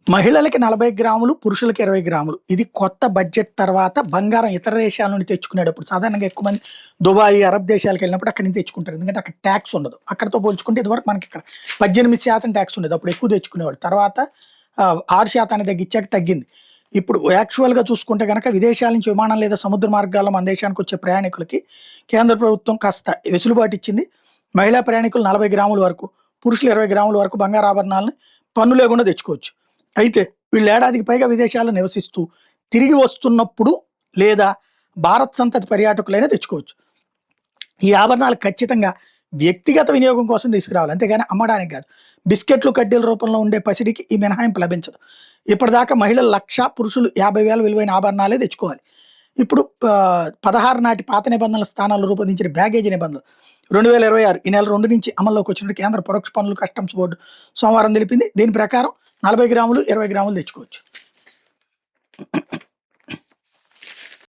మహిళలకి 40 గ్రాములు, పురుషులకి 20 గ్రాములు. ఇది కొత్త బడ్జెట్ తర్వాత బంగారం ఇతర దేశాల నుండి తెచ్చుకునేటప్పుడు సాధారణంగా ఎక్కువ మంది దుబాయ్, అరబ్ దేశాలకెళ్ళినప్పుడు అక్కడి నుంచి తెచ్చుకుంటారు. ఎందుకంటే అక్కడ టాక్స్ ఉండదు. అక్కడితో పోల్చుకుంటే ఇదివరకు మనకిక్కడ 18% టాక్స్ ఉండేది. అప్పుడు ఎక్కువ తెచ్చుకునేవాడు. తర్వాత 6% తగ్గించాక తగ్గింది. ఇప్పుడు యాక్చువల్‌గా చూసుకుంటే గనక విదేశాల నుంచి విమానం లేదా సముద్ర మార్గాల్లో మన దేశానికి వచ్చే ప్రయాణికులకి కేంద్ర ప్రభుత్వం కాస్త వెసులుబాటు ఇచ్చింది. మహిళా ప్రయాణికులు 40 గ్రాముల వరకు, పురుషులు 20 గ్రాముల వరకు బంగారు ఆభరణాలను పన్ను లేకుండా తెచ్చుకోవచ్చు. అయితే వీళ్ళు ఏడాదికి పైగా విదేశాల్లో నివసిస్తూ తిరిగి వస్తున్నప్పుడు లేదా భారత్ సంతతి పర్యాటకులైనా తెచ్చుకోవచ్చు. ఈ ఆభరణాలు ఖచ్చితంగా వ్యక్తిగత వినియోగం కోసం తీసుకురావాలి. అంతేగాని అమ్మడానికి కాదు. బిస్కెట్లు, కడ్డీల రూపంలో ఉండే పసిడికి ఈ మినహాయింపు లభించదు. ఇప్పటిదాకా మహిళలు 1,00,000, పురుషులు 50,000 విలువైన ఆభరణాలే తెచ్చుకోవాలి. ఇప్పుడు 16 నాటి పాత నిబంధనల స్థానాల్లో రూపొందించిన బ్యాగేజీ నిబంధనలు 2026 ఈ నెల 2 నుంచి అమల్లోకి వచ్చినట్టు కేంద్ర పరోక్ష పన్నులు కస్టమ్స్ బోర్డు సోమవారం తెలిపింది. దీని ప్రకారం 40 గ్రాములు, 20 గ్రాములు తెచ్చుకోవచ్చు.